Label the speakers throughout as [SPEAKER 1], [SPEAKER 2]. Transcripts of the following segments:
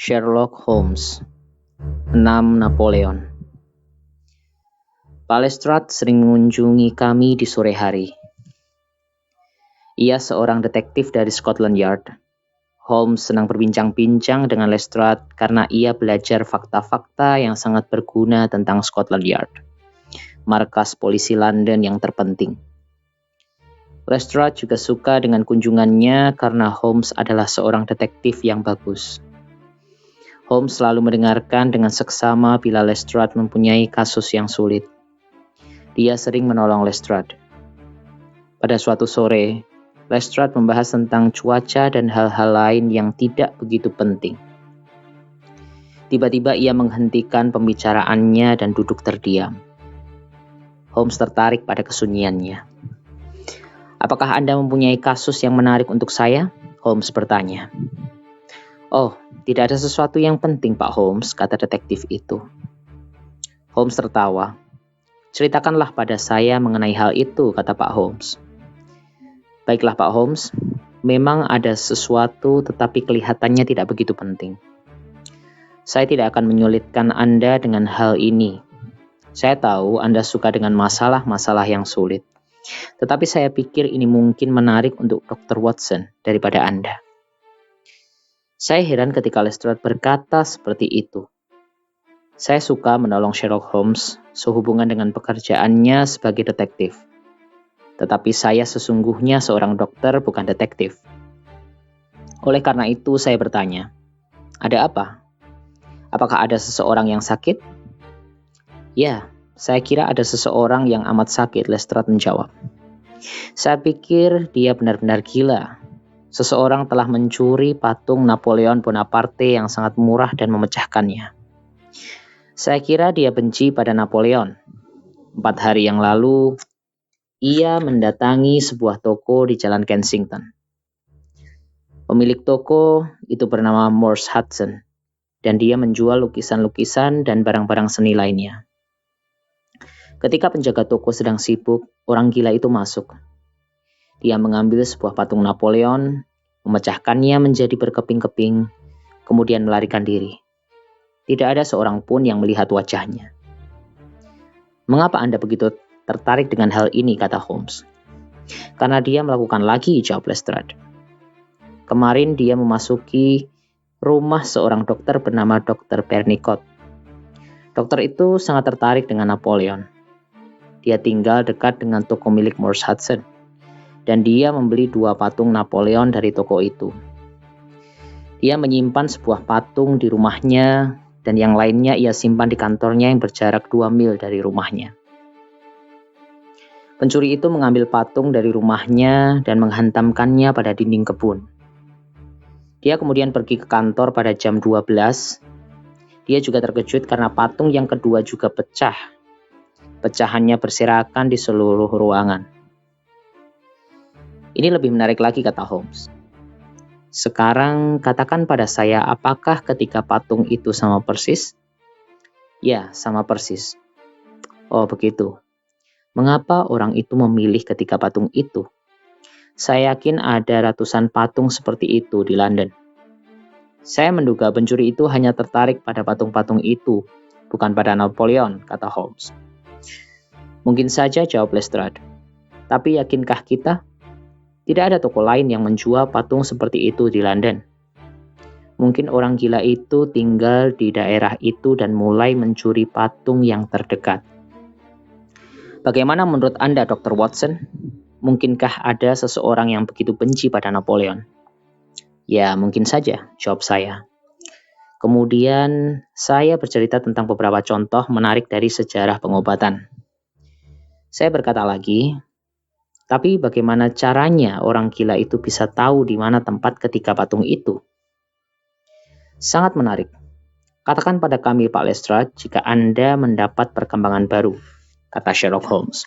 [SPEAKER 1] Sherlock Holmes, 6 Napoleon. Pak Lestrade sering mengunjungi kami di sore hari. Ia seorang detektif dari Scotland Yard. Holmes senang berbincang-bincang dengan Lestrade karena ia belajar fakta-fakta yang sangat berguna tentang Scotland Yard, markas polisi London yang terpenting. Lestrade juga suka dengan kunjungannya karena Holmes adalah seorang detektif yang bagus. Holmes selalu mendengarkan dengan seksama bila Lestrade mempunyai kasus yang sulit. Dia sering menolong Lestrade. Pada suatu sore, Lestrade membahas tentang cuaca dan hal-hal lain yang tidak begitu penting. Tiba-tiba ia menghentikan pembicaraannya dan duduk terdiam. Holmes tertarik pada kesunyiannya. "Apakah Anda mempunyai kasus yang menarik untuk saya?" Holmes bertanya. "Oh, tidak ada sesuatu yang penting, Pak Holmes," kata detektif itu. Holmes tertawa. "Ceritakanlah pada saya mengenai hal itu," kata Pak Holmes. "Baiklah Pak Holmes, memang ada sesuatu tetapi kelihatannya tidak begitu penting. Saya tidak akan menyulitkan Anda dengan hal ini. Saya tahu Anda suka dengan masalah-masalah yang sulit. Tetapi saya pikir ini mungkin menarik untuk Dr. Watson daripada Anda." Saya heran ketika Lestrade berkata seperti itu. Saya suka menolong Sherlock Holmes sehubungan dengan pekerjaannya sebagai detektif. Tetapi saya sesungguhnya seorang dokter, bukan detektif. Oleh karena itu saya bertanya, "Ada apa? Apakah ada seseorang yang sakit?" "Ya, saya kira ada seseorang yang amat sakit," Lestrade menjawab. "Saya pikir dia benar-benar gila. Seseorang telah mencuri patung Napoleon Bonaparte yang sangat murah dan memecahkannya. Saya kira dia benci pada Napoleon. 4 hari yang lalu, ia mendatangi sebuah toko di Jalan Kensington. Pemilik toko itu bernama Morse Hudson, dan dia menjual lukisan-lukisan dan barang-barang seni lainnya. Ketika penjaga toko sedang sibuk, orang gila itu masuk. Dia mengambil sebuah patung Napoleon, memecahkannya menjadi berkeping-keping, kemudian melarikan diri. Tidak ada seorang pun yang melihat wajahnya." "Mengapa Anda begitu tertarik dengan hal ini?" kata Holmes. "Karena dia melakukan lagi," jawab Lestrade. "Kemarin dia memasuki rumah seorang dokter bernama Dr. Pernicot. Dokter itu sangat tertarik dengan Napoleon. Dia tinggal dekat dengan toko milik Morse Hudson, dan dia membeli 2 patung Napoleon dari toko itu. Dia menyimpan sebuah patung di rumahnya, dan yang lainnya ia simpan di kantornya yang berjarak 2 mil dari rumahnya. Pencuri itu mengambil patung dari rumahnya dan menghantamkannya pada dinding kebun. Dia kemudian pergi ke kantor pada jam 12. Dia juga terkejut karena patung yang kedua juga pecah. Pecahannya berserakan di seluruh ruangan." "Ini lebih menarik lagi," kata Holmes. "Sekarang katakan pada saya, apakah ketika patung itu sama persis?" "Ya, sama persis." "Oh, begitu. Mengapa orang itu memilih ketika patung itu? Saya yakin ada ratusan patung seperti itu di London. Saya menduga pencuri itu hanya tertarik pada patung-patung itu, bukan pada Napoleon," kata Holmes. "Mungkin saja," jawab Lestrade. "Tapi yakinkah kita? Tidak ada toko lain yang menjual patung seperti itu di London. Mungkin orang gila itu tinggal di daerah itu dan mulai mencuri patung yang terdekat. Bagaimana menurut Anda, Dr. Watson? Mungkinkah ada seseorang yang begitu benci pada Napoleon?" "Ya, mungkin saja," jawab saya. Kemudian saya bercerita tentang beberapa contoh menarik dari sejarah pengobatan. Saya berkata lagi, "Tapi bagaimana caranya orang gila itu bisa tahu di mana tempat ketika patung itu?" "Sangat menarik. Katakan pada kami, Pak Lestrade, jika Anda mendapat perkembangan baru," kata Sherlock Holmes.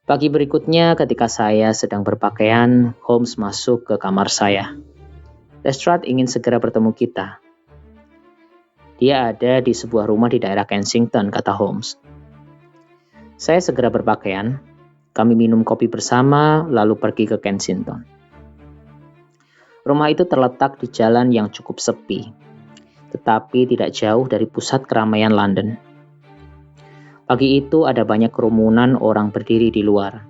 [SPEAKER 1] Pagi berikutnya ketika saya sedang berpakaian, Holmes masuk ke kamar saya. "Lestrade ingin segera bertemu kita. Dia ada di sebuah rumah di daerah Kensington," kata Holmes. Saya segera berpakaian. Kami minum kopi bersama, lalu pergi ke Kensington. Rumah itu terletak di jalan yang cukup sepi, tetapi tidak jauh dari pusat keramaian London. Pagi itu ada banyak kerumunan orang berdiri di luar.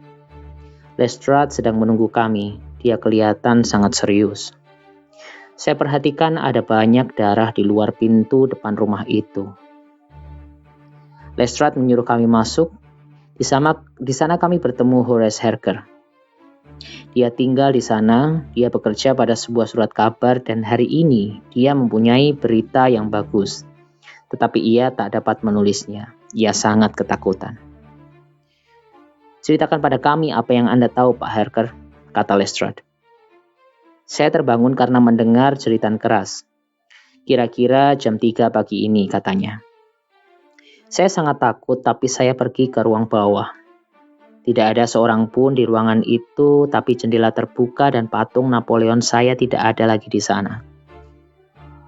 [SPEAKER 1] Lestrade sedang menunggu kami. Dia kelihatan sangat serius. Saya perhatikan ada banyak darah di luar pintu depan rumah itu. Lestrade menyuruh kami masuk. Di sana kami bertemu Horace Harker. Dia tinggal di sana, dia bekerja pada sebuah surat kabar dan hari ini dia mempunyai berita yang bagus. Tetapi ia tak dapat menulisnya. Ia sangat ketakutan. Ceritakan pada kami apa yang Anda tahu, Pak Harker, kata Lestrade. Saya terbangun karena mendengar jeritan keras. Kira-kira jam 3 pagi ini, katanya. Saya sangat takut, tapi saya pergi ke ruang bawah. Tidak ada seorang pun di ruangan itu, tapi jendela terbuka dan patung Napoleon saya tidak ada lagi di sana.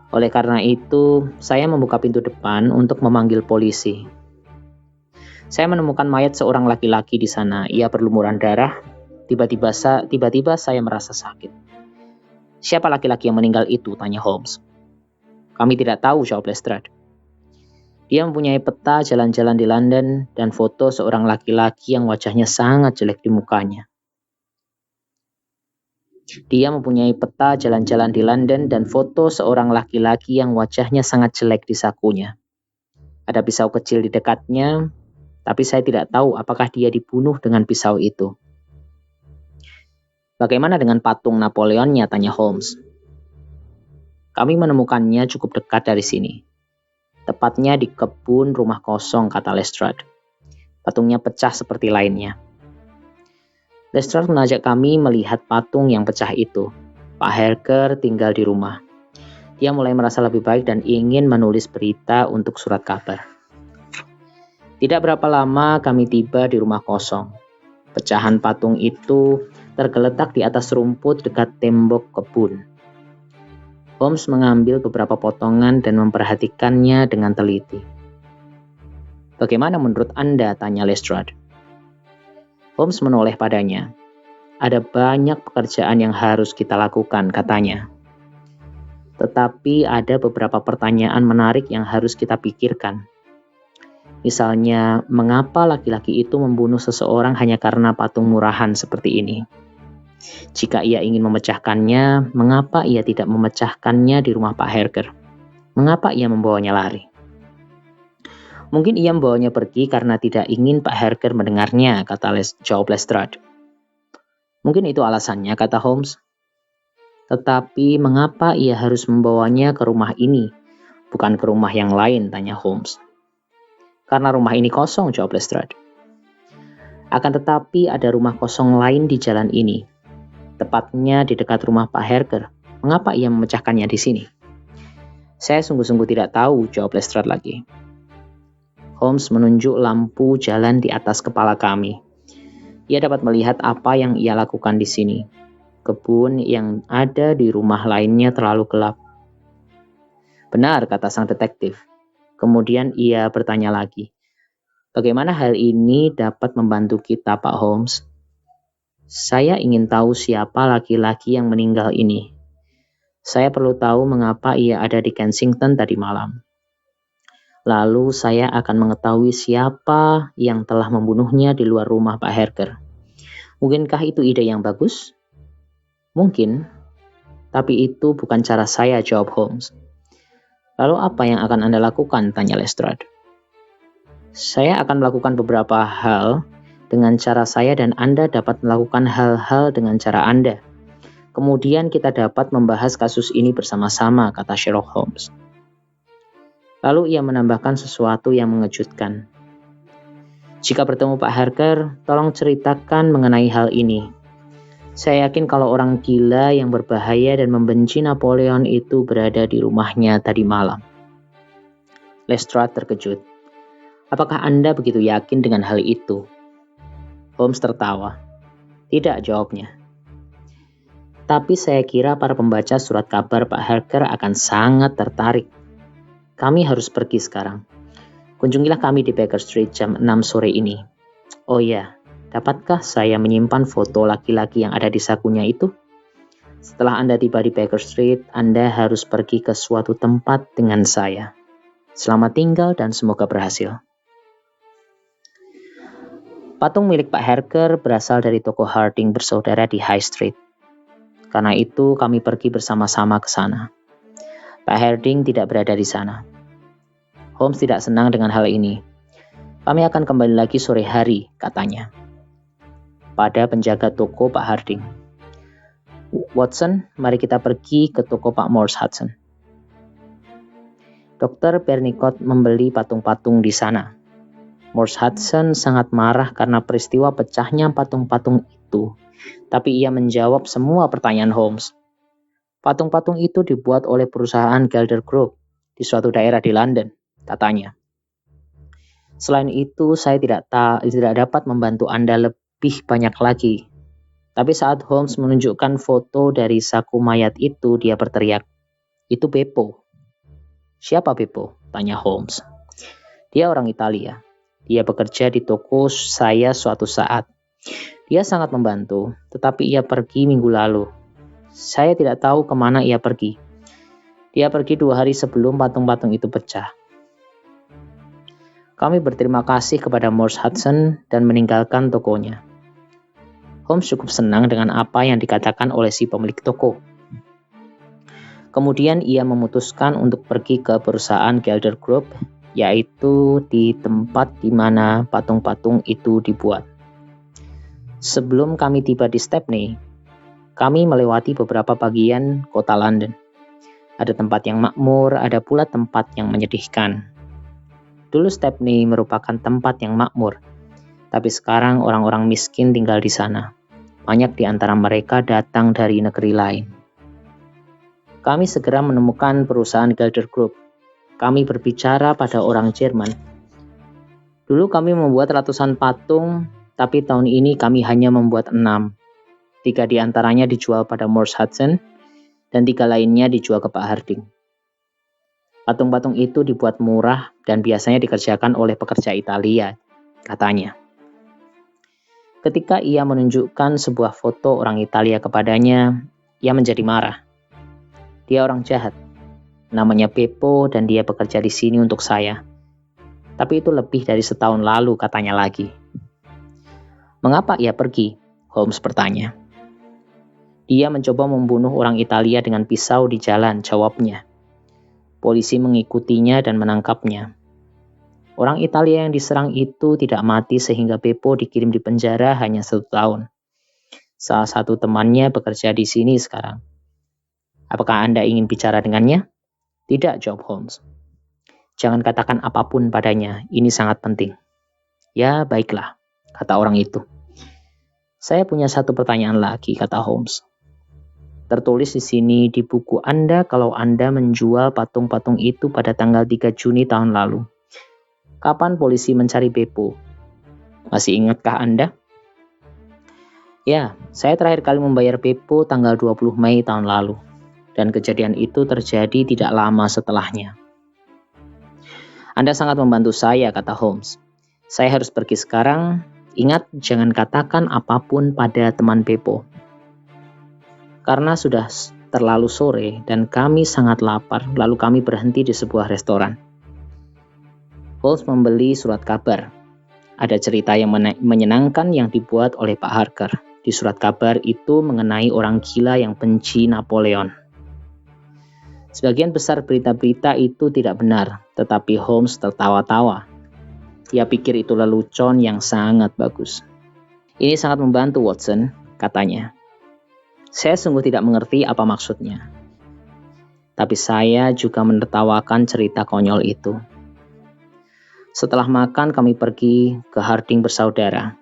[SPEAKER 1] Oleh karena itu, saya membuka pintu depan untuk memanggil polisi. Saya menemukan mayat seorang laki-laki di sana. Ia berlumuran darah. Tiba-tiba saya merasa sakit. Siapa laki-laki yang meninggal itu? Tanya Holmes. Kami tidak tahu, jawab Lestrade. Dia mempunyai peta jalan-jalan di London dan foto seorang laki-laki yang wajahnya sangat jelek di mukanya. Dia mempunyai peta jalan-jalan di London dan foto seorang laki-laki yang wajahnya sangat jelek di sakunya. Ada pisau kecil di dekatnya, tapi saya tidak tahu apakah dia dibunuh dengan pisau itu. Bagaimana dengan patung Napoleonnya? Tanya Holmes. Kami menemukannya cukup dekat dari sini. Tepatnya di kebun rumah kosong, kata Lestrade. Patungnya pecah seperti lainnya. Lestrade mengajak kami melihat patung yang pecah itu. Pak Harker tinggal di rumah. Dia mulai merasa lebih baik dan ingin menulis berita untuk surat kabar. Tidak berapa lama kami tiba di rumah kosong. Pecahan patung itu tergeletak di atas rumput dekat tembok kebun. Holmes mengambil beberapa potongan dan memperhatikannya dengan teliti. Bagaimana menurut Anda? Tanya Lestrade. Holmes menoleh padanya. Ada banyak pekerjaan yang harus kita lakukan, katanya. Tetapi ada beberapa pertanyaan menarik yang harus kita pikirkan. Misalnya, mengapa laki-laki itu membunuh seseorang hanya karena patung murahan seperti ini? Jika ia ingin memecahkannya, mengapa ia tidak memecahkannya di rumah Pak Harker? Mengapa ia membawanya lari? Mungkin ia membawanya pergi karena tidak ingin Pak Harker mendengarnya, jawab Lestrade. Mungkin itu alasannya, kata Holmes. Tetapi mengapa ia harus membawanya ke rumah ini, bukan ke rumah yang lain? Tanya Holmes. Karena rumah ini kosong, jawab Lestrade. Akan tetapi ada rumah kosong lain di jalan ini. Tepatnya di dekat rumah Pak Harker. Mengapa ia memecahkannya di sini? Saya sungguh-sungguh tidak tahu, jawab Lestrade lagi. Holmes menunjuk lampu jalan di atas kepala kami. Ia dapat melihat apa yang ia lakukan di sini. Kebun yang ada di rumah lainnya terlalu gelap. Benar, kata sang detektif. Kemudian ia bertanya lagi. Bagaimana hal ini dapat membantu kita, Pak Holmes? Saya ingin tahu siapa laki-laki yang meninggal ini. Saya perlu tahu mengapa ia ada di Kensington tadi malam. Lalu saya akan mengetahui siapa yang telah membunuhnya di luar rumah Pak Harker. Mungkinkah itu ide yang bagus? Mungkin, tapi itu bukan cara saya, jawab Holmes. Lalu apa yang akan Anda lakukan? Tanya Lestrade. Saya akan melakukan beberapa hal dengan cara saya dan Anda dapat melakukan hal-hal dengan cara Anda. Kemudian kita dapat membahas kasus ini bersama-sama, kata Sherlock Holmes. Lalu ia menambahkan sesuatu yang mengejutkan. Jika bertemu Pak Harker, tolong ceritakan mengenai hal ini. Saya yakin kalau orang gila yang berbahaya dan membenci Napoleon itu berada di rumahnya tadi malam. Lestrade terkejut. Apakah Anda begitu yakin dengan hal itu? Holmes tertawa. Tidak, jawabnya. Tapi saya kira para pembaca surat kabar Pak Harker akan sangat tertarik. Kami harus pergi sekarang. Kunjungilah kami di Baker Street jam 6 sore ini. Oh ya, dapatkah saya menyimpan foto laki-laki yang ada di sakunya itu? Setelah Anda tiba di Baker Street, Anda harus pergi ke suatu tempat dengan saya. Selamat tinggal dan semoga berhasil. Patung milik Pak Harker berasal dari toko Harding bersaudara di High Street. Karena itu kami pergi bersama-sama ke sana. Pak Harding tidak berada di sana. Holmes tidak senang dengan hal ini. Kami akan kembali lagi sore hari, katanya. Pada penjaga toko Pak Harding. Watson, mari kita pergi ke toko Pak Morse Hudson. Dr. Pernicott membeli patung-patung di sana. Morse Hudson sangat marah karena peristiwa pecahnya patung-patung itu, tapi ia menjawab semua pertanyaan Holmes. Patung-patung itu dibuat oleh perusahaan Gelder Group di suatu daerah di London, katanya. Selain itu, saya tidak dapat membantu Anda lebih banyak lagi. Tapi saat Holmes menunjukkan foto dari saku mayat itu, dia berteriak, "Itu Beppo." "Siapa Beppo?" tanya Holmes. "Dia orang Italia. Dia bekerja di toko saya suatu saat. Dia sangat membantu, tetapi ia pergi minggu lalu. Saya tidak tahu kemana ia pergi. Dia pergi 2 hari sebelum patung-patung itu pecah." Kami berterima kasih kepada Morse Hudson dan meninggalkan tokonya. Holmes cukup senang dengan apa yang dikatakan oleh si pemilik toko. Kemudian ia memutuskan untuk pergi ke perusahaan Gelder Group, yaitu di tempat di mana patung-patung itu dibuat. Sebelum kami tiba di Stepney, kami melewati beberapa bagian kota London. Ada tempat yang makmur, ada pula tempat yang menyedihkan. Dulu Stepney merupakan tempat yang makmur, tapi sekarang orang-orang miskin tinggal di sana. Banyak di antara mereka datang dari negeri lain. Kami segera menemukan perusahaan Gelder Group. Kami berbicara pada orang Jerman. Dulu kami membuat ratusan patung, tapi tahun ini kami hanya membuat 6. 3 di antaranya dijual pada Morse Hudson, dan 3 lainnya dijual ke Pak Harding. Patung-patung itu dibuat murah dan biasanya dikerjakan oleh pekerja Italia, katanya. Ketika ia menunjukkan sebuah foto orang Italia kepadanya, ia menjadi marah. Dia orang jahat. Namanya Beppo dan dia bekerja di sini untuk saya. Tapi itu lebih dari setahun lalu, katanya lagi. Mengapa ia pergi? Holmes bertanya. Dia mencoba membunuh orang Italia dengan pisau di jalan, jawabnya. Polisi mengikutinya dan menangkapnya. Orang Italia yang diserang itu tidak mati sehingga Beppo dikirim di penjara hanya 1 tahun. Salah satu temannya bekerja di sini sekarang. Apakah Anda ingin bicara dengannya? Tidak, jawab Holmes. Jangan katakan apapun padanya, ini sangat penting. Ya, baiklah, kata orang itu. Saya punya satu pertanyaan lagi, kata Holmes. Tertulis di sini di buku Anda kalau Anda menjual patung-patung itu pada tanggal 3 Juni tahun lalu. Kapan polisi mencari Beppo? Masih ingatkah Anda? Ya, saya terakhir kali membayar Beppo tanggal 20 Mei tahun lalu. Dan kejadian itu terjadi tidak lama setelahnya. Anda sangat membantu saya, kata Holmes. Saya harus pergi sekarang. Ingat, jangan katakan apapun pada teman Beppo. Karena sudah terlalu sore dan kami sangat lapar, lalu kami berhenti di sebuah restoran. Holmes membeli surat kabar. Ada cerita yang menyenangkan yang dibuat oleh Pak Harker. Di surat kabar itu mengenai orang gila yang benci Napoleon. Sebagian besar berita-berita itu tidak benar, tetapi Holmes tertawa-tawa. Dia pikir itu lelucon yang sangat bagus. Ini sangat membantu, Watson, katanya. Saya sungguh tidak mengerti apa maksudnya. Tapi saya juga menertawakan cerita konyol itu. Setelah makan kami pergi ke Harding bersaudara.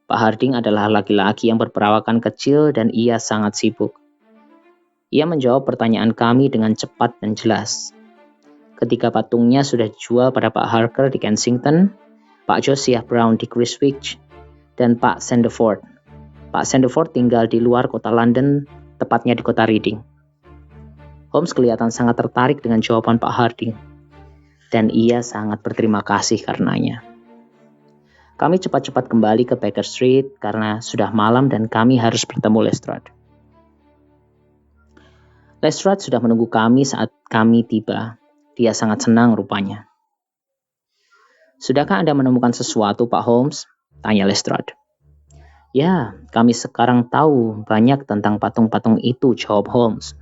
[SPEAKER 1] Pak Harding adalah laki-laki yang berperawakan kecil dan ia sangat sibuk. Ia menjawab pertanyaan kami dengan cepat dan jelas. Ketika patungnya sudah dijual pada Pak Harker di Kensington, Pak Josiah Brown di Chiswick, dan Pak Sandeford. Pak Sandeford tinggal di luar kota London, tepatnya di kota Reading. Holmes kelihatan sangat tertarik dengan jawaban Pak Harding, dan ia sangat berterima kasih karenanya. Kami cepat-cepat kembali ke Baker Street karena sudah malam dan kami harus bertemu Lestrade. Lestrade sudah menunggu kami saat kami tiba. Dia sangat senang rupanya. Sudahkah Anda menemukan sesuatu, Pak Holmes? Tanya Lestrade. Ya, kami sekarang tahu banyak tentang patung-patung itu, jawab Holmes.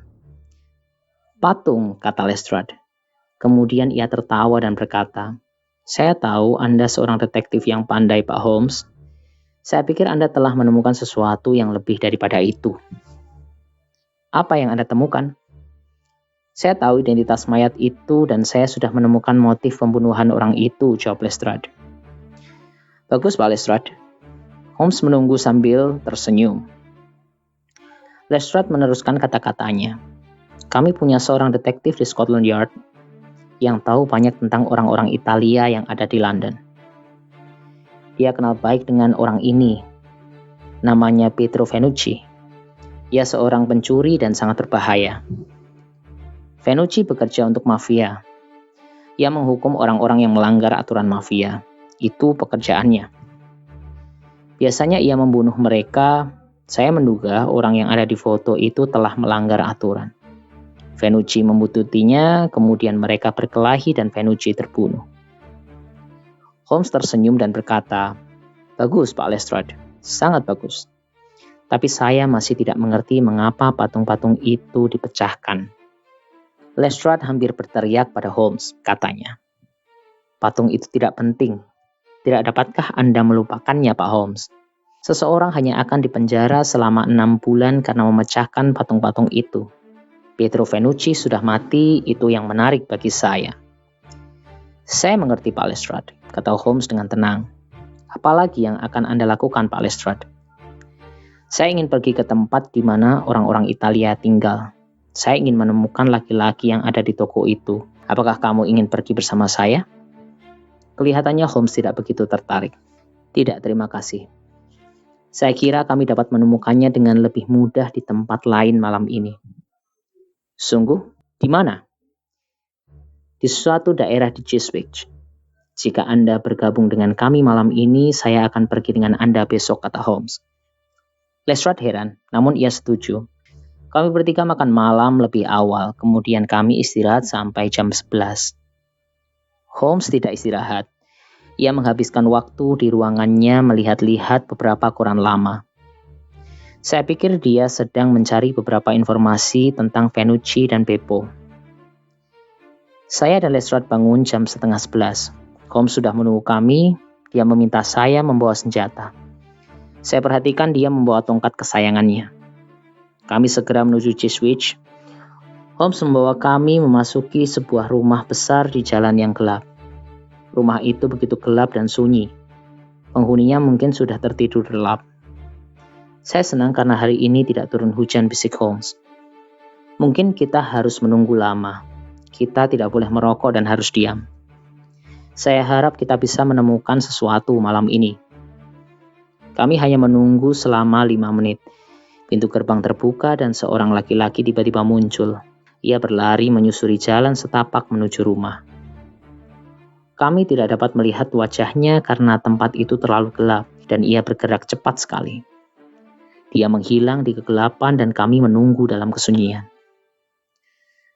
[SPEAKER 1] Patung, kata Lestrade. Kemudian ia tertawa dan berkata, saya tahu Anda seorang detektif yang pandai, Pak Holmes. Saya pikir Anda telah menemukan sesuatu yang lebih daripada itu. Apa yang Anda temukan? Saya tahu identitas mayat itu dan saya sudah menemukan motif pembunuhan orang itu, jawab Lestrade. Bagus, Pak Lestrade. Holmes menunggu sambil tersenyum. Lestrade meneruskan kata-katanya. Kami punya seorang detektif di Scotland Yard yang tahu banyak tentang orang-orang Italia yang ada di London. Dia kenal baik dengan orang ini. Namanya Pietro Fenucci. Ia seorang pencuri dan sangat berbahaya. Fenucci bekerja untuk mafia. Ia menghukum orang-orang yang melanggar aturan mafia. Itu pekerjaannya. Biasanya ia membunuh mereka. Saya menduga orang yang ada di foto itu telah melanggar aturan. Fenucci membuntutinya, kemudian mereka berkelahi dan Fenucci terbunuh. Holmes tersenyum dan berkata, bagus, Pak Lestrade, sangat bagus. Tapi saya masih tidak mengerti mengapa patung-patung itu dipecahkan. Lestrade hampir berteriak pada Holmes, katanya. Patung itu tidak penting. Tidak dapatkah Anda melupakannya, Pak Holmes? Seseorang hanya akan dipenjara selama 6 bulan karena memecahkan patung-patung itu. Pietro Fenucci sudah mati, itu yang menarik bagi saya. Saya mengerti, Pak Lestrade, kata Holmes dengan tenang. Apalagi yang akan Anda lakukan, Pak Lestrade? Saya ingin pergi ke tempat di mana orang-orang Italia tinggal. Saya ingin menemukan laki-laki yang ada di toko itu. Apakah kamu ingin pergi bersama saya? Kelihatannya Holmes tidak begitu tertarik. Tidak, terima kasih. Saya kira kami dapat menemukannya dengan lebih mudah di tempat lain malam ini. Sungguh? Di mana? Di suatu daerah di Chiswick. Jika Anda bergabung dengan kami malam ini, saya akan pergi dengan Anda besok, kata Holmes. Lestrade heran, namun ia setuju. Kami bertiga makan malam lebih awal, kemudian kami istirahat sampai jam 11. Holmes tidak istirahat. Ia menghabiskan waktu di ruangannya melihat-lihat beberapa koran lama. Saya pikir dia sedang mencari beberapa informasi tentang Fenucci dan Beppo. Saya dan Lestrade bangun jam 10:30. Holmes sudah menunggu kami, dia meminta saya membawa senjata. Saya perhatikan dia membawa tongkat kesayangannya. Kami segera menuju Chiswick. Holmes membawa kami memasuki sebuah rumah besar di jalan yang gelap. Rumah itu begitu gelap dan sunyi. Penghuninya mungkin sudah tertidur lelap. Saya senang karena hari ini tidak turun hujan, bisik Holmes. Mungkin kita harus menunggu lama. Kita tidak boleh merokok dan harus diam. Saya harap kita bisa menemukan sesuatu malam ini. Kami hanya menunggu selama 5 menit. Pintu gerbang terbuka dan seorang laki-laki tiba-tiba muncul. Ia berlari menyusuri jalan setapak menuju rumah. Kami tidak dapat melihat wajahnya karena tempat itu terlalu gelap dan ia bergerak cepat sekali. Dia menghilang di kegelapan dan kami menunggu dalam kesunyian.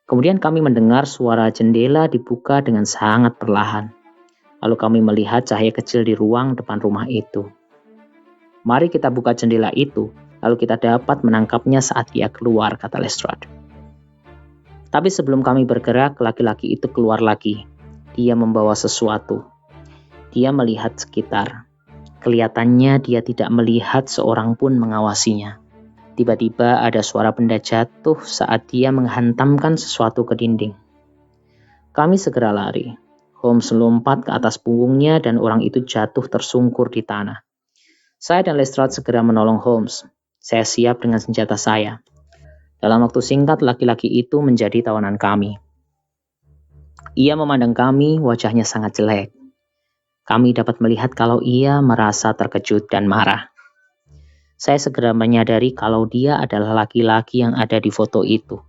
[SPEAKER 1] Kemudian kami mendengar suara jendela dibuka dengan sangat perlahan. Lalu kami melihat cahaya kecil di ruang depan rumah itu. Mari kita buka jendela itu. Lalu kita dapat menangkapnya saat dia keluar, kata Lestrade. Tapi sebelum kami bergerak, laki-laki itu keluar lagi. Dia membawa sesuatu. Dia melihat sekitar. Kelihatannya dia tidak melihat seorang pun mengawasinya. Tiba-tiba ada suara benda jatuh saat dia menghantamkan sesuatu ke dinding. Kami segera lari. Holmes lompat ke atas punggungnya dan orang itu jatuh tersungkur di tanah. Saya dan Lestrade segera menolong Holmes. Saya siap dengan senjata saya. Dalam waktu singkat, laki-laki itu menjadi tawanan kami. Ia memandang kami, wajahnya sangat jelek. Kami dapat melihat kalau ia merasa terkejut dan marah. Saya segera menyadari kalau dia adalah laki-laki yang ada di foto itu.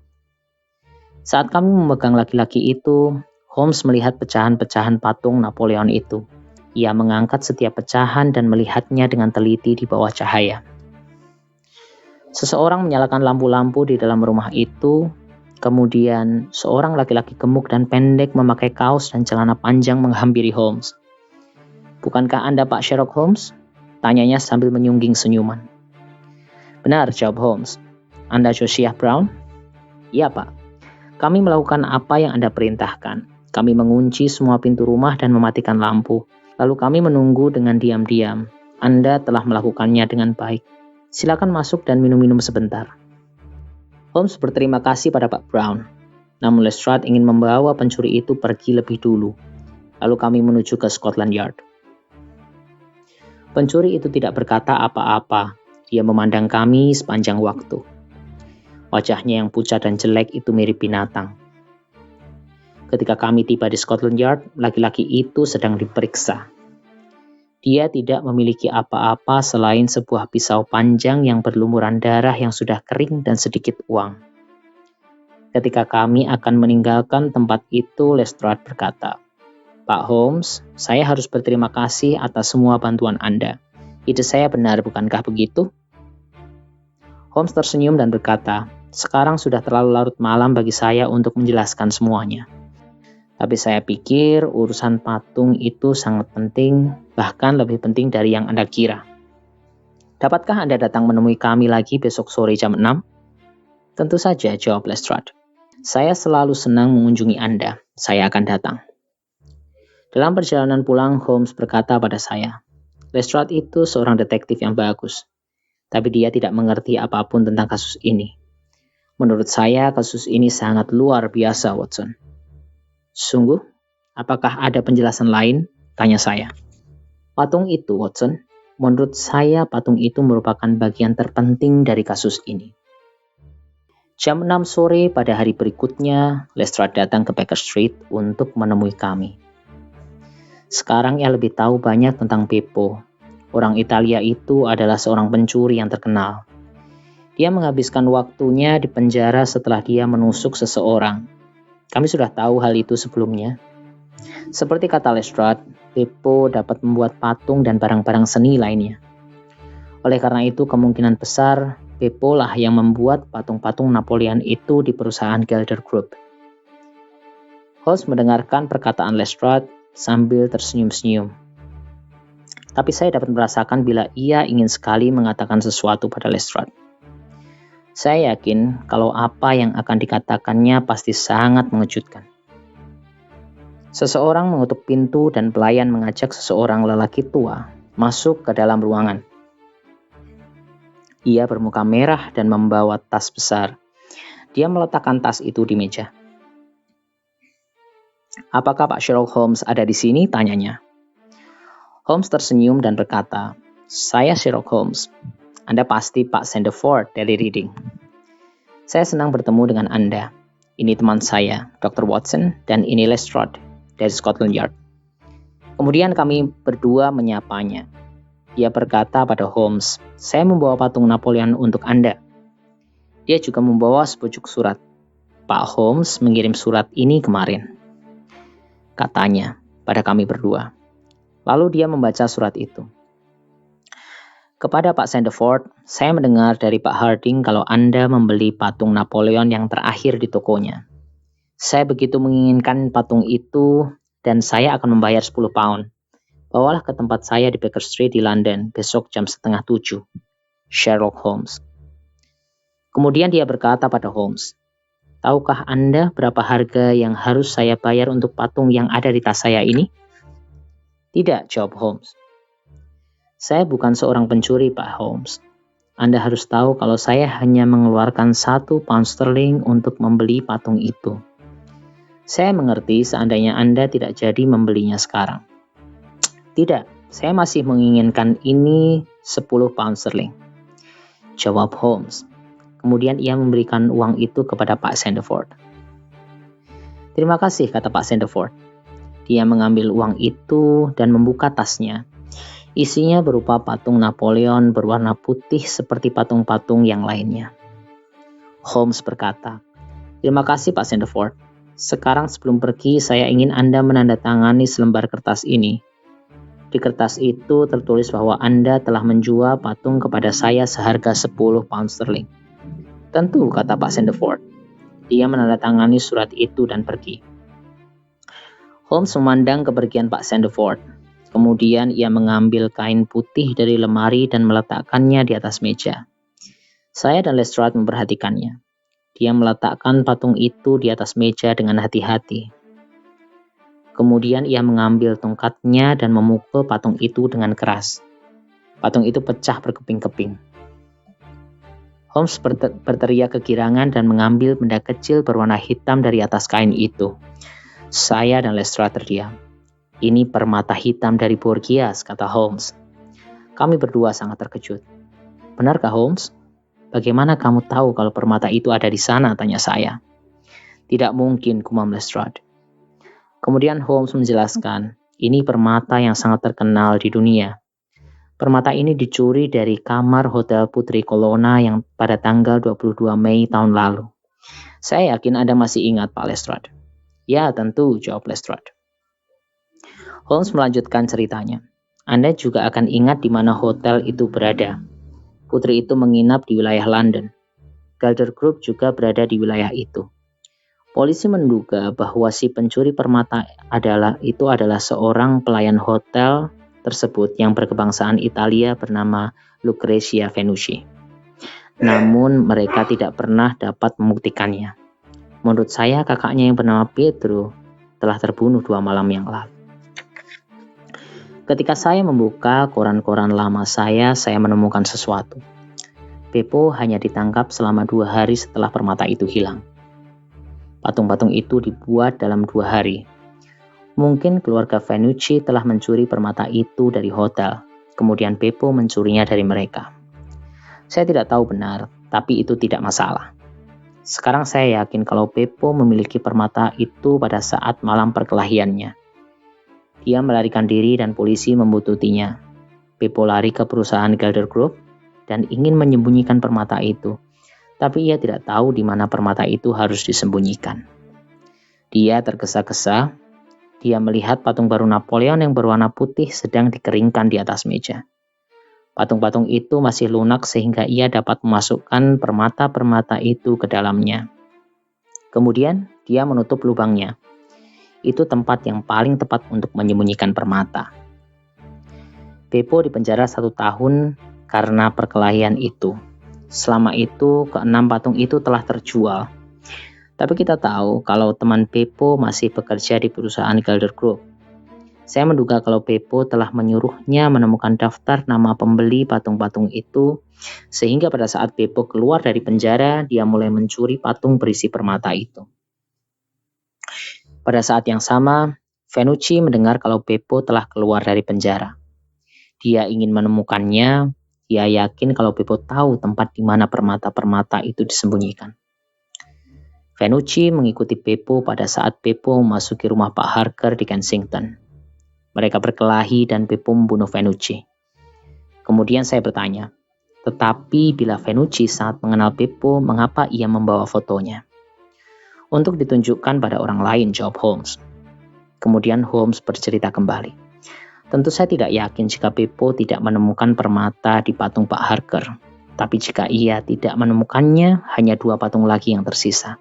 [SPEAKER 1] Saat kami memegang laki-laki itu, Holmes melihat pecahan-pecahan patung Napoleon itu. Ia mengangkat setiap pecahan dan melihatnya dengan teliti di bawah cahaya. Seseorang menyalakan lampu-lampu di dalam rumah itu. Kemudian, seorang laki-laki gemuk dan pendek memakai kaos dan celana panjang menghampiri Holmes. "Bukankah Anda Pak Sherlock Holmes?" tanyanya sambil menyungging senyuman. "Benar," jawab Holmes. "Anda Josiah Brown?" "Iya, Pak. Kami melakukan apa yang Anda perintahkan. Kami mengunci semua pintu rumah dan mematikan lampu. Lalu kami menunggu dengan diam-diam. Anda telah melakukannya dengan baik. Silakan masuk dan minum-minum sebentar." Holmes berterima kasih pada Pak Brown. Namun Lestrade ingin membawa pencuri itu pergi lebih dulu. Lalu kami menuju ke Scotland Yard. Pencuri itu tidak berkata apa-apa. Dia memandang kami sepanjang waktu. Wajahnya yang pucat dan jelek itu mirip binatang. Ketika kami tiba di Scotland Yard, laki-laki itu sedang diperiksa. Dia tidak memiliki apa-apa selain sebuah pisau panjang yang berlumuran darah yang sudah kering dan sedikit uang. Ketika kami akan meninggalkan tempat itu, Lestrade berkata, "Pak Holmes, saya harus berterima kasih atas semua bantuan Anda. Ide saya benar, bukankah begitu?" Holmes tersenyum dan berkata, "Sekarang sudah terlalu larut malam bagi saya untuk menjelaskan semuanya. Tapi saya pikir urusan patung itu sangat penting, bahkan lebih penting dari yang Anda kira. Dapatkah Anda datang menemui kami lagi besok sore jam 6? "Tentu saja," jawab Lestrade. "Saya selalu senang mengunjungi Anda. Saya akan datang." Dalam perjalanan pulang, Holmes berkata pada saya, "Lestrade itu seorang detektif yang bagus. Tapi dia tidak mengerti apapun tentang kasus ini. Menurut saya, kasus ini sangat luar biasa, Watson." "Sungguh? Apakah ada penjelasan lain?" tanya saya. "Patung itu, Watson. Menurut saya, patung itu merupakan bagian terpenting dari kasus ini." Jam 6 sore pada hari berikutnya, Lestrade datang ke Baker Street untuk menemui kami. Sekarang ia lebih tahu banyak tentang Beppo. Orang Italia itu adalah seorang pencuri yang terkenal. Dia menghabiskan waktunya di penjara setelah dia menusuk seseorang. Kami sudah tahu hal itu sebelumnya. Seperti kata Lestrade, Beppo dapat membuat patung dan barang-barang seni lainnya. Oleh karena itu, kemungkinan besar Beppo lah yang membuat patung-patung Napoleon itu di perusahaan Gelder Group. Holmes mendengarkan perkataan Lestrade sambil tersenyum-senyum. Tapi saya dapat merasakan bila ia ingin sekali mengatakan sesuatu pada Lestrade. Saya yakin kalau apa yang akan dikatakannya pasti sangat mengejutkan. Seseorang mengetuk pintu dan pelayan mengajak seseorang lelaki tua masuk ke dalam ruangan. Ia bermuka merah dan membawa tas besar. Dia meletakkan tas itu di meja. "Apakah Pak Sherlock Holmes ada di sini?" tanyanya. Holmes tersenyum dan berkata, "Saya Sherlock Holmes. Anda pasti Pak Sandeford dari Reading. Saya senang bertemu dengan Anda. Ini teman saya, Dr. Watson, dan ini Lestrade dari Scotland Yard." Kemudian kami berdua menyapanya. Dia berkata pada Holmes, "Saya membawa patung Napoleon untuk Anda." Dia juga membawa sepucuk surat. "Pak Holmes mengirim surat ini kemarin," katanya pada kami berdua. Lalu dia membaca surat itu. "Kepada Pak Sandeford, saya mendengar dari Pak Harding kalau Anda membeli patung Napoleon yang terakhir di tokonya. Saya begitu menginginkan patung itu dan saya akan membayar 10 pound. Bawalah ke tempat saya di Baker Street di London besok jam 6:30. Sherlock Holmes." Kemudian dia berkata pada Holmes, "Tahukah Anda berapa harga yang harus saya bayar untuk patung yang ada di tas saya ini?" "Tidak," jawab Holmes. "Saya bukan seorang pencuri, Pak Holmes. Anda harus tahu kalau saya hanya mengeluarkan 1 pound sterling untuk membeli patung itu. Saya mengerti seandainya Anda tidak jadi membelinya sekarang." "Tidak, saya masih menginginkan ini 10 pound sterling," jawab Holmes. Kemudian ia memberikan uang itu kepada Pak Sandeford. "Terima kasih," kata Pak Sandeford. Dia mengambil uang itu dan membuka tasnya. Isinya berupa patung Napoleon berwarna putih seperti patung-patung yang lainnya. Holmes berkata, "Terima kasih Pak Sandeford. Sekarang sebelum pergi saya ingin Anda menandatangani selembar kertas ini. Di kertas itu tertulis bahwa Anda telah menjual patung kepada saya seharga 10 pound sterling." "Tentu," kata Pak Sandeford. Dia menandatangani surat itu dan pergi. Holmes memandang kepergian Pak Sandford. Kemudian ia mengambil kain putih dari lemari dan meletakkannya di atas meja. Saya dan Lestrade memperhatikannya. Dia meletakkan patung itu di atas meja dengan hati-hati. Kemudian ia mengambil tongkatnya dan memukul patung itu dengan keras. Patung itu pecah berkeping-keping. Holmes berteriak kegirangan dan mengambil benda kecil berwarna hitam dari atas kain itu. Saya dan Lestrade terdiam. Ini permata hitam dari Borgias, kata Holmes. Kami berdua sangat terkejut. Benarkah Holmes? Bagaimana kamu tahu kalau permata itu ada di sana, tanya saya. Tidak mungkin, gumam Lestrade. Kemudian Holmes menjelaskan, ini permata yang sangat terkenal di dunia. Permata ini dicuri dari kamar Hotel Putri Colonna yang pada tanggal 22 Mei tahun lalu. Saya yakin Anda masih ingat, Pak Lestrade. Ya, tentu, jawab Lestrade. Holmes melanjutkan ceritanya. Anda juga akan ingat di mana hotel itu berada. Putri itu menginap di wilayah London. Calder Group juga berada di wilayah itu. Polisi menduga bahwa si pencuri permata adalah seorang pelayan hotel tersebut yang berkebangsaan Italia bernama Lucrezia Venucci. Namun mereka tidak pernah dapat membuktikannya. Menurut saya kakaknya yang bernama Pietro telah terbunuh 2 malam yang lalu. Ketika saya membuka koran-koran lama saya menemukan sesuatu. Beppo hanya ditangkap selama 2 hari setelah permata itu hilang. Patung-patung itu dibuat dalam 2 hari. Mungkin keluarga Venucci telah mencuri permata itu dari hotel, kemudian Beppo mencurinya dari mereka. Saya tidak tahu benar, tapi itu tidak masalah. Sekarang saya yakin kalau Beppo memiliki permata itu pada saat malam perkelahiannya. Dia melarikan diri dan polisi membuntutinya. Beppo lari ke perusahaan Calder Group dan ingin menyembunyikan permata itu, tapi ia tidak tahu di mana permata itu harus disembunyikan. Dia tergesa-gesa. Dia melihat patung baru Napoleon yang berwarna putih sedang dikeringkan di atas meja. Patung-patung itu masih lunak sehingga ia dapat memasukkan permata-permata itu ke dalamnya. Kemudian dia menutup lubangnya. Itu tempat yang paling tepat untuk menyembunyikan permata. Beppo dipenjara 1 tahun karena perkelahian itu. Selama itu, ke-6 patung itu telah terjual. Tapi kita tahu kalau teman Beppo masih bekerja di perusahaan Calder Group. Saya menduga kalau Beppo telah menyuruhnya menemukan daftar nama pembeli patung-patung itu, sehingga pada saat Beppo keluar dari penjara, dia mulai mencuri patung berisi permata itu. Pada saat yang sama, Venucci mendengar kalau Beppo telah keluar dari penjara. Dia ingin menemukannya. Dia yakin kalau Beppo tahu tempat di mana permata-permata itu disembunyikan. Venucci mengikuti Beppo pada saat Beppo memasuki rumah Pak Harker di Kensington. Mereka berkelahi dan Beppo membunuh Venucci. Kemudian saya bertanya, tetapi bila Venucci sangat mengenal Beppo, mengapa ia membawa fotonya? Untuk ditunjukkan pada orang lain, jawab Holmes. Kemudian Holmes bercerita kembali. Tentu saya tidak yakin jika Beppo tidak menemukan permata di patung Pak Harker. Tapi jika ia tidak menemukannya, hanya 2 patung lagi yang tersisa.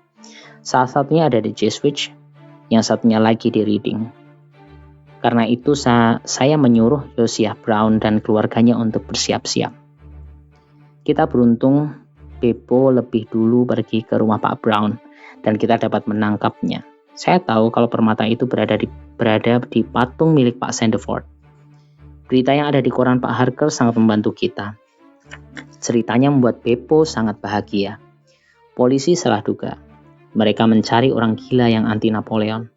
[SPEAKER 1] Salah satunya ada di Jeswich, yang satunya lagi di Reading. Karena itu saya menyuruh Josiah Brown dan keluarganya untuk bersiap-siap. Kita beruntung Beppo lebih dulu pergi ke rumah Pak Brown dan kita dapat menangkapnya. Saya tahu kalau permata itu berada di patung milik Pak Sandford. Berita yang ada di koran Pak Harker sangat membantu kita. Ceritanya membuat Beppo sangat bahagia. Polisi salah duga. Mereka mencari orang gila yang anti Napoleon.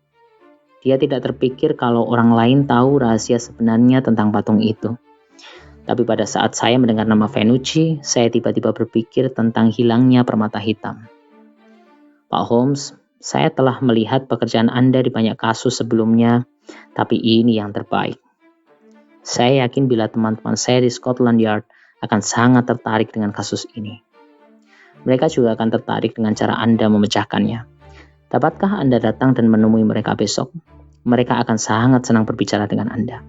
[SPEAKER 1] Dia tidak terpikir kalau orang lain tahu rahasia sebenarnya tentang patung itu. Tapi pada saat saya mendengar nama Venucci, saya tiba-tiba berpikir tentang hilangnya permata hitam. Pak Holmes, saya telah melihat pekerjaan Anda di banyak kasus sebelumnya, tapi ini yang terbaik. Saya yakin bila teman-teman saya di Scotland Yard akan sangat tertarik dengan kasus ini. Mereka juga akan tertarik dengan cara Anda memecahkannya. Dapatkah Anda datang dan menemui mereka besok? Mereka akan sangat senang berbicara dengan Anda.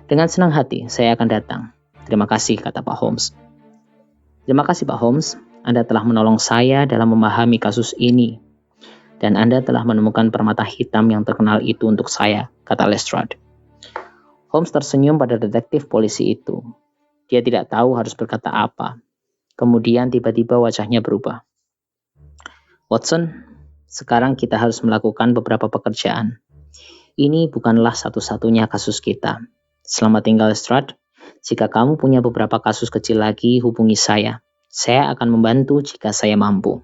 [SPEAKER 1] Dengan senang hati, saya akan datang. Terima kasih, kata Pak Holmes. Terima kasih, Pak Holmes. Anda telah menolong saya dalam memahami kasus ini, dan Anda telah menemukan permata hitam yang terkenal itu untuk saya, kata Lestrade. Holmes tersenyum pada detektif polisi itu. Dia tidak tahu harus berkata apa. Kemudian tiba-tiba wajahnya berubah. Watson, sekarang kita harus melakukan beberapa pekerjaan. Ini bukanlah satu-satunya kasus kita. Selamat tinggal, Lestrade. Jika kamu punya beberapa kasus kecil lagi, hubungi saya. Saya akan membantu jika saya mampu.